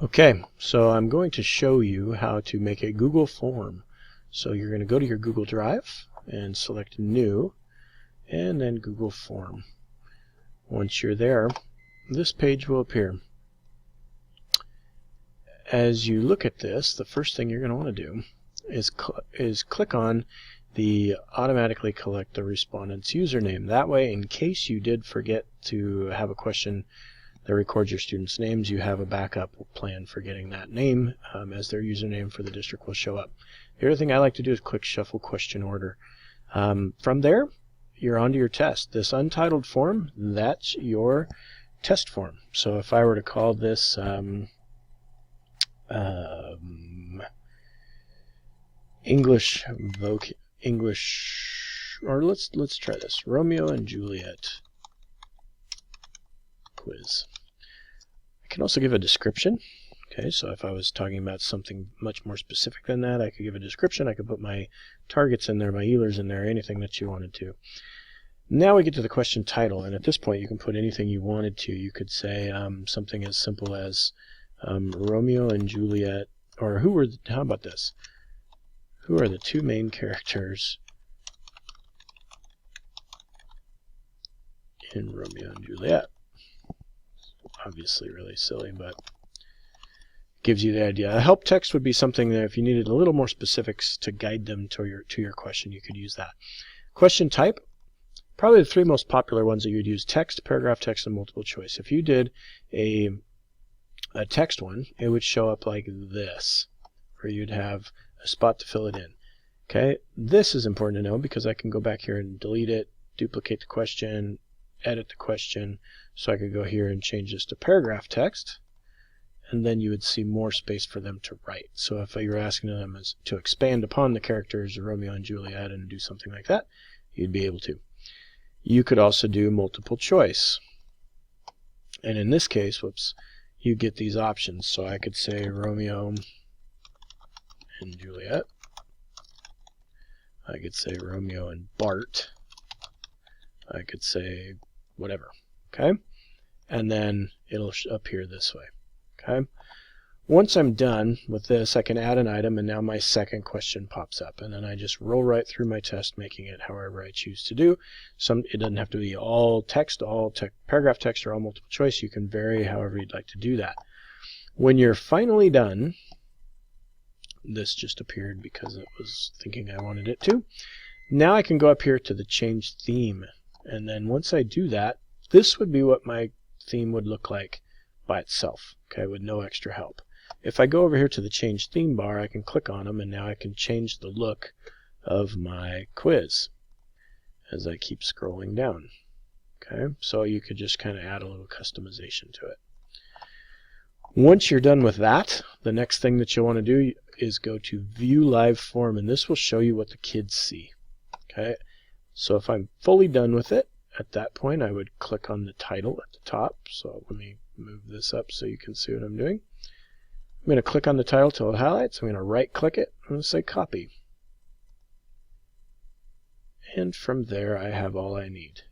Okay, so I'm going to show you how to make a Google form. So you're going to go to your Google Drive and select New and then Google Form. Once you're there, this page will appear. As you look at this, the first thing you're going to want to do is click on the automatically collect the respondent's username. That way, in case you did forget to have a question that records your students' names, you have a backup plan for getting that name as their username for the district will show up. The other thing I like to do is click Shuffle Question Order. From there, you're onto your test. This untitled form, that's your test form. So if I were to call this English, or let's try this, Romeo and Juliet quiz. I can also give a description. Okay, so if I was talking about something much more specific than that, I could give a description. I could put my targets in there, my ELRs in there, anything that you wanted to. Now we get to the question title, and at this point you can put anything you wanted to. You could say something as simple as Romeo and Juliet, or how about this? Who are the two main characters in Romeo and Juliet? Obviously really silly, but gives you the idea. A help text would be something that if you needed a little more specifics to guide them to your question, you could use that. Question type, probably the three most popular ones that you'd use: text, paragraph text, and multiple choice. If you did a text one, it would show up like this, where you'd have a spot to fill it in. Okay, this is important to know because I can go back here and delete it, duplicate the question, edit the question. So I could go here and change this to paragraph text, and then you would see more space for them to write. So if you're asking them to expand upon the characters of Romeo and Juliet and do something like that, you'd be able to. You could also do multiple choice. And in this case, you get these options. So I could say Romeo and Juliet. I could say Romeo and Bart. I could say whatever. Okay? And then it'll appear this way. Okay? Once I'm done with this, I can add an item, and now my second question pops up. And then I just roll right through my test, making it however I choose to do. It doesn't have to be all text, paragraph text, or all multiple choice. You can vary however you'd like to do that. When you're finally done, this just appeared because it was thinking I wanted it to. Now I can go up here to the change theme. And then once I do that, this would be what my theme would look like by itself, okay, with no extra help. If I go over here to the change theme bar, I can click on them, and now I can change the look of my quiz as I keep scrolling down. Okay, so you could just kind of add a little customization to it. Once you're done with that, the next thing that you'll want to do is go to View Live Form, and this will show you what the kids see. Okay, so if I'm fully done with it, at that point I would click on the title at the top. So let me move this up so you can see what I'm doing. I'm going to click on the title till it highlights. I'm going to right click it. I'm going to say copy. And from there I have all I need.